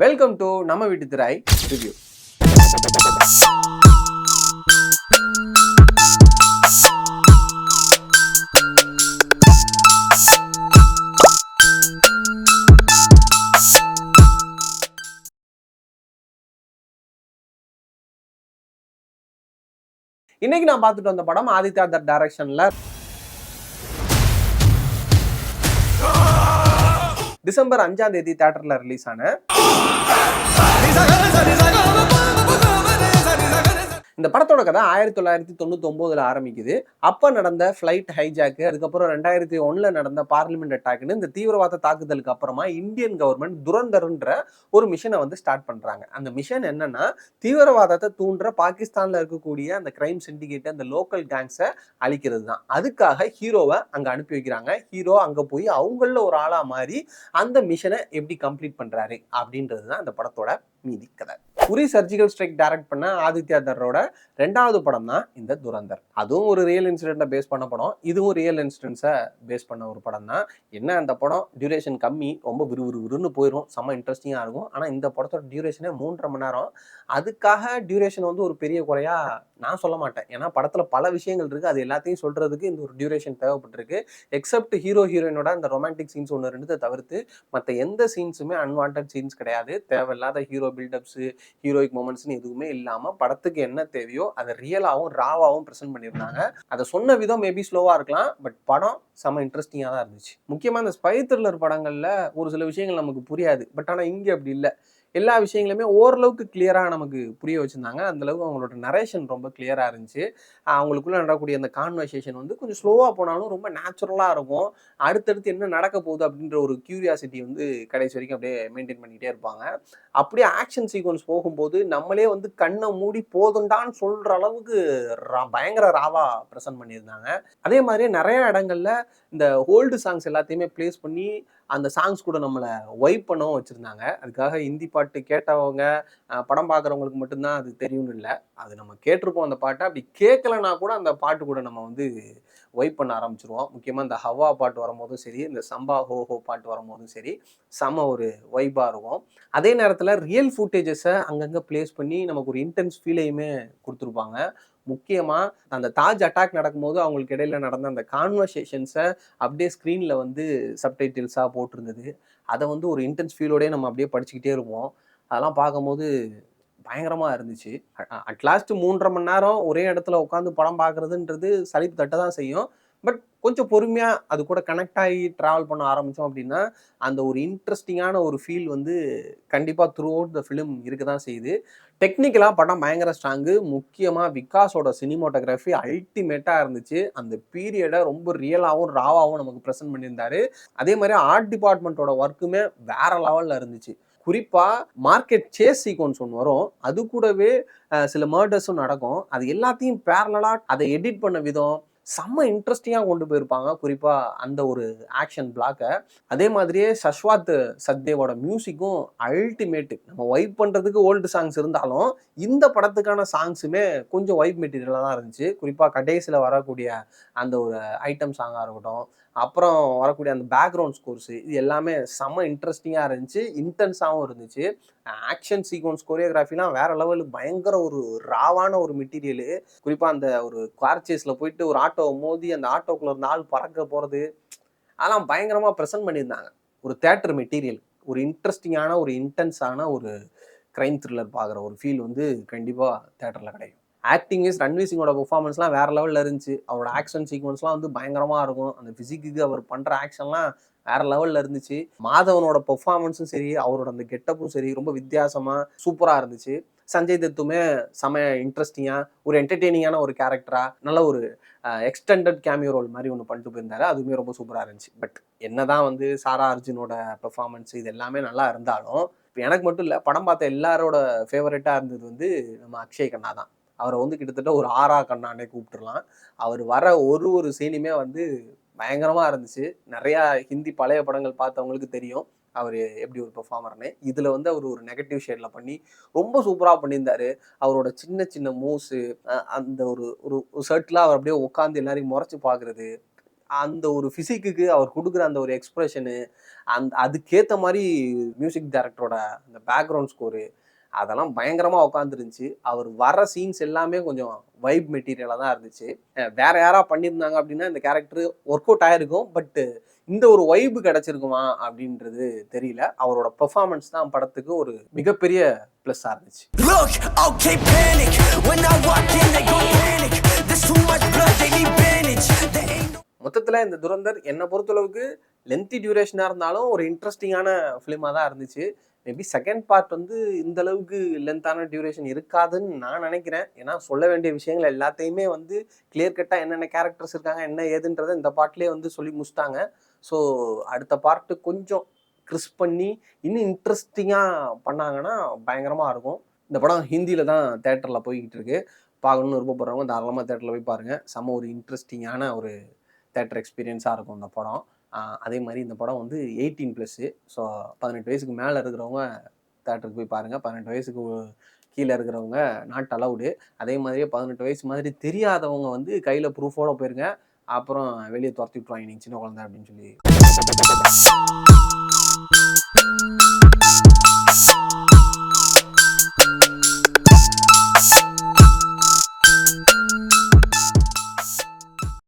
Welcome to நம்ம வீட்டு திரை ரிவ்யூ. இன்னைக்கு நான் பார்த்துட்டு வந்த படம் ஆதித்யா தட் டைரக்ஷன்ல டிசம்பர் 5ஆம் தேதி தியேட்டர்ல ரிலீஸ் ஆன இந்த படத்தோட கதை 1999 ஆரம்பிக்குது. அப்ப நடந்த ஃபிளைட் ஹைஜாக்கு, அதுக்கப்புறம் 2001 நடந்த பார்லிமெண்ட் அட்டாக்னு இந்த தீவிரவாத தாக்குதலுக்கு அப்புறமா இந்தியன் கவர்மெண்ட் துரந்தர்ன்ற ஒரு மிஷனை வந்து ஸ்டார்ட் பண்றாங்க. அந்த மிஷன் என்னன்னா, தீவிரவாதத்தை தூண்டுற பாகிஸ்தான்ல இருக்கக்கூடிய அந்த கிரைம் சிண்டிகேட், அந்த லோக்கல் கேங்ஸை அழிக்கிறது தான். அதுக்காக ஹீரோவை அங்க அனுப்பி வைக்கிறாங்க. ஹீரோ அங்க போய் அவங்கள ஒரு ஆளா மாறி அந்த மிஷனை எப்படி கம்ப்ளீட் பண்றாரு அப்படின்றது தான் அந்த படத்தோட மீதி கதை. உரி சர்ஜிக்கல் ஸ்ட்ரைக் டைரக்ட் பண்ண ஆதித்யா தரோட 2வது படம் தான் இந்த துரந்தர். அதுவும் ஒரு ரியல் இன்சிடென்ட்டை பேஸ் பண்ண படம். இதுவும் ரியல் இன்சிடென்ட்ஸை பேஸ் பண்ண ஒரு படம் தான். என்ன அந்த படம் டியூரேஷன் கம்மி, ரொம்ப விறுவிறுன்னு போயிடும், செம்ம இன்ட்ரெஸ்டிங்காக இருக்கும். ஆனால் இந்த படத்தோட டியூரேஷனே 3.5 மணி நேரம். அதுக்காக டியூரேஷன் வந்து ஒரு பெரிய குறையா நான் சொல்ல மாட்டேன். ஏன்னா படத்துல பல விஷயங்கள் இருக்கு, அது எல்லாத்தையும் சொல்றதுக்கு இந்த ஒரு டியூரேஷன் தேவைப்பட்டிருக்கு. எக்ஸப்ட் ஹீரோ ஹீரோயினோட அந்த ரொமான்டிக் சீன்ஸ் ஒன்று ரெண்டு தவிர்த்து மற்ற எந்த சீன்ஸுமே அன்வான்ட் சீன்ஸ் கிடையாது. தேவையில்லாத ஹீரோ பில்டப்ஸ், ஹீரோயிக் மொமெண்ட்ஸ்னு எதுவுமே இல்லாம படத்துக்கு என்ன தேவையோ அதை ரியலாகவும் ராவாகவும் ப்ரெசென்ட் பண்ணியிருந்தாங்க. அதை சொன்ன விதம் மேபி ஸ்லோவா இருக்கலாம், பட் படம் செம்ம இன்ட்ரெஸ்டிங்காக தான் இருந்துச்சு. முக்கியமாக இந்த ஸ்பை த்ரில்லர் படங்கள்ல ஒரு சில விஷயங்கள் நமக்கு புரியாது, பட் ஆனால் இங்கே அப்படி இல்லை. எல்லா விஷயங்களுமே ஓரளவுக்கு கிளியராக நமக்கு புரிய வச்சுருந்தாங்க. அந்தளவுக்கு அவங்களோட நரேஷன் ரொம்ப கிளியராக இருந்துச்சு. அவங்களுக்குள்ளே நடக்கக்கூடிய அந்த கான்வர்சேஷன் வந்து கொஞ்சம் ஸ்லோவாக போனாலும் ரொம்ப நேச்சுரலாக இருக்கும். அடுத்தடுத்து என்ன நடக்க போகுது அப்படின்ற ஒரு கியூரியாசிட்டி வந்து கடைசி வரைக்கும் அப்படியே மெயின்டைன் பண்ணிகிட்டே இருப்பாங்க. அப்படியே ஆக்ஷன் சீக்வன்ஸ் போகும்போது நம்மளே வந்து கண்ணை மூடி போதுண்டான்னு சொல்கிற அளவுக்கு பயங்கர ராவா ப்ரெசென்ட் பண்ணியிருந்தாங்க. அதே மாதிரியே நிறைய இடங்கள்ல இந்த ஓல்டு சாங்ஸ் எல்லாத்தையுமே பிளேஸ் பண்ணி அந்த சாங்ஸ் கூட நம்மளை வைப் பண்ணவும் வச்சுருந்தாங்க. அதுக்காக ஹிந்தி பாட்டு கேட்டவங்க, படம் பார்க்குறவங்களுக்கு மட்டும்தான் அது தெரியும்னு இல்லை. அது நம்ம கேட்டிருப்போம் அந்த பாட்டை. அப்படி கேட்கலன்னா கூட அந்த பாட்டு கூட நம்ம வந்து வைப் பண்ண ஆரம்பிச்சிருவோம். முக்கியமாக இந்த ஹவா பாட்டு வரும்போதும் சரி, இந்த சம்பா ஹோ ஹோ பாட்டு வரும்போதும் சரி, செம ஒரு வைப்பாக இருக்கும். அதே நேரத்தில் ரியல் ஃபுட்டேஜஸை அங்கங்கே பிளேஸ் பண்ணி நமக்கு ஒரு இன்டென்ஸ் ஃபீலையுமே கொடுத்துருப்பாங்க. முக்கியமாக அந்த தாஜ் அட்டாக் நடக்கும்போது அவங்களுக்கு இடையில நடந்த அந்த கான்வர்சேஷன்ஸை அப்படியே ஸ்க்ரீனில் வந்து சப்டைட்டில்ஸாக போட்டிருந்தது. அதை வந்து ஒரு இன்டென்ஸ் ஃபீலோடய நம்ம அப்படியே படிச்சுக்கிட்டே இருப்போம். அதெல்லாம் பார்க்கும்போது பயங்கரமாக இருந்துச்சு. அட்லாஸ்ட் 3.5 மணி நேரம் ஒரே இடத்துல உட்காந்து படம் பார்க்குறதுன்றது சலிப்பு தட்ட தான் செய்யும். பட் கொஞ்சம் பொறுமையாக அது கூட கனெக்ட் ஆகி ட்ராவல் பண்ண ஆரம்பித்தோம் அப்படின்னா அந்த ஒரு இன்ட்ரெஸ்டிங்கான ஒரு ஃபீல் வந்து கண்டிப்பாக த்ரூ அவுட் த ஃபிலிம் இருக்க தான் செய்யுது. டெக்னிக்கலாக படம் பயங்கர ஸ்ட்ராங்கு. முக்கியமாக விகாஸோட சினிமோட்டோகிராஃபி அல்டிமேட்டாக இருந்துச்சு. அந்த பீரியடை ரொம்ப ரியலாகவும் ராவாகவும் நமக்கு ப்ரெசென்ட் பண்ணியிருந்தாரு. அதே மாதிரி ஆர்ட் டிபார்ட்மெண்ட்டோட ஒர்க்குமே வேற லெவலில் இருந்துச்சு. குறிப்பாக மார்க்கெட் சேஸ் சீக்வன்ஸ் ஒன்று வரும், அது கூடவே சில மர்டர்ஸும் நடக்கும். அது எல்லாத்தையும் பேரலாக அதை எடிட் பண்ண விதம் செம்ம இன்ட்ரெஸ்டிங்காக கொண்டு போயிருப்பாங்க. குறிப்பாக அந்த ஒரு ஆக்ஷன் பிளாக்கை. அதே மாதிரியே சஷ்வாத் சத்தேவோட மியூசிக்கும் அல்டிமேட்டு. நம்ம வைப் பண்ணுறதுக்கு ஓல்டு சாங்ஸ் இருந்தாலும் இந்த படத்துக்கான சாங்ஸுமே கொஞ்சம் வைப் மெட்டீரியலாக தான் இருந்துச்சு. குறிப்பாக கடைசியில் வரக்கூடிய அந்த ஒரு ஐட்டம் சாங்காக இருக்கட்டும், அப்புறம் வரக்கூடிய அந்த பேக்ரவுண்ட் ஸ்கோர்ஸு, இது எல்லாமே செம்ம இன்ட்ரெஸ்டிங்காக இருந்துச்சு, இன்டென்ஸாகவும் இருந்துச்சு. ஆக்ஷன் சீக்வன்ஸ் கோரியோகிராஃபிலாம் வேற லெவலுக்கு பயங்கர ஒரு ராவான ஒரு மெட்டீரியலு. குறிப்பாக அந்த ஒரு கார் சேஸில் போயிட்டு ஒரு ஆட்டோவை மோதி அந்த ஆட்டோக்குள்ள இருந்த ஆள் பறக்க போகிறது, அதெல்லாம் பயங்கரமாக ப்ரெசென்ட் பண்ணியிருந்தாங்க. ஒரு தேட்டர் மெட்டீரியல், ஒரு இன்ட்ரெஸ்டிங்கான ஒரு இன்டென்ஸான ஒரு கிரைம் த்ரில்லர் பார்க்குற ஒரு ஃபீல் வந்து கண்டிப்பாக தேட்டரில் கிடைக்கும். ஆக்டிங் வைஸ் ரன்வீர் சிங்கோட பெர்ஃபார்மன்ஸ்லாம் வேற லெவலில் இருந்துச்சு. அவரோட ஆக்ஷன் சீக்வன்ஸ்லாம் வந்து பயங்கரமாக இருக்கும். அந்த ஃபிசிக்கு அவர் பண்ணுற ஆக்ஷன்லாம் வேற லெவலில் இருந்துச்சு. மாதவனோட பெர்ஃபார்மன்ஸும் சரி, அவரோட அந்த கெட்டப்பும் சரி, ரொம்ப வித்தியாசமாக சூப்பராக இருந்துச்சு. சஞ்சய் தத்துமே செம இன்ட்ரெஸ்டிங்காக ஒரு என்டர்டெய்னிங்கான ஒரு கேரக்டராக நல்ல ஒரு எக்ஸ்டெண்டட் கேமியோ ரோல் மாதிரி ஒன்று பண்ணிட்டு போயிருந்தாரு. அதுவுமே ரொம்ப சூப்பராக இருந்துச்சு. பட் என்னதான் வந்து சாரா அர்ஜுனோட பெர்ஃபார்மன்ஸ் இது எல்லாமே நல்லா இருந்தாலும், இப்போ எனக்கு மட்டும் இல்லை, படம் பார்த்த எல்லாரோட ஃபேவரட்டாக இருந்தது வந்து நம்ம அக்ஷய் கண்ணா தான். அவரை வந்து கிட்டத்தட்ட ஒரு ஆரா கண்ணானே கூப்பிட்டுருலாம். அவர் வர ஒரு சீனுமே வந்து பயங்கரமாக இருந்துச்சு. நிறையா ஹிந்தி பழைய படங்கள் பார்த்தவங்களுக்கு தெரியும் அவர் எப்படி ஒரு பெர்ஃபார்மர்னு. இதில் வந்து அவர் ஒரு நெகட்டிவ் ஷேடில் பண்ணி ரொம்ப சூப்பராக பண்ணியிருந்தாரு. அவரோட சின்ன சின்ன மூவ்ஸு, அந்த ஒரு ஒரு சர்ட்டிலாக அவர் அப்படியே உட்காந்து எல்லாரையும் முறைச்சி பார்க்குறது, அந்த ஒரு ஃபிசிக்கு அவர் கொடுக்குற அந்த ஒரு எக்ஸ்பிரஷனு, அதுக்கேற்ற மாதிரி மியூசிக் டைரக்டரோட அந்த பேக்ரவுண்ட் ஸ்கோரு அதெல்லாம் பயங்கரமாக உட்காந்துருந்துச்சு. அவர் வர சீன்ஸ் எல்லாமே கொஞ்சம் வைப் மெட்டீரியலாக தான் இருந்துச்சு. வேற யாரா பண்ணியிருந்தாங்க அப்படின்னா இந்த கேரக்டர் ஒர்க் அவுட் ஆயிருக்கும். பட் இந்த ஒரு வைப் கிடைச்சிருக்குமா அப்படின்றது தெரியல. அவரோட பெர்ஃபார்மன்ஸ் தான் படத்துக்கு ஒரு மிகப்பெரிய ப்ளஸ்ஸாக இருந்துச்சு. மொத்தத்தில் இந்த துரந்தர் என்னை பொறுத்தளவுக்கு லென்த்தி டியூரேஷனாக இருந்தாலும் ஒரு இன்ட்ரெஸ்டிங்கான ஃபிலிமாக தான் இருந்துச்சு. மேபி செகண்ட் பார்ட் வந்து இந்த அளவுக்கு லென்த்தான டியூரேஷன் இருக்காதுன்னு நான் நினைக்கிறேன். ஏன்னா சொல்ல வேண்டிய விஷயங்கள் எல்லாத்தையுமே வந்து கிளியர் கட்டாக என்னென்ன கேரக்டர்ஸ் இருக்காங்க என்ன ஏதுன்றதை இந்த பார்ட்லேயே வந்து சொல்லி முடிச்சிட்டாங்க. ஸோ அடுத்த பார்ட்டு கொஞ்சம் கிறிஸ்ப் பண்ணி இன்னும் இன்ட்ரெஸ்டிங்காக பண்ணாங்கன்னா பயங்கரமாக இருக்கும். இந்த படம் ஹிந்தியில் தான் தேட்டரில் போய்கிட்டு இருக்கு. பார்க்கணுன்னு விருப்பப்படுறவங்க தாராளமாக தேட்டரில் போய் பாருங்கள். செம்ம ஒரு இன்ட்ரெஸ்டிங்கான ஒரு தேட்டர் எக்ஸ்பீரியன்ஸாக இருக்கும் இந்த படம். அதே மாதிரி இந்த படம் வந்து 18+. ஸோ 18 வயசுக்கு மேலே இருக்கிறவங்க தேட்டருக்கு போய் பாருங்கள். 18 வயசுக்கு கீழே இருக்கிறவங்க நாட் அலவுடு. அதே மாதிரியே 18 வயசு மாதிரி தெரியாதவங்க வந்து கையில் ப்ரூஃபோடு போயிருங்க. அப்புறம் வெளியே துரத்தி விட்ருவாங்க நீங்கள் சின்ன குழந்தை அப்படின்னு சொல்லி.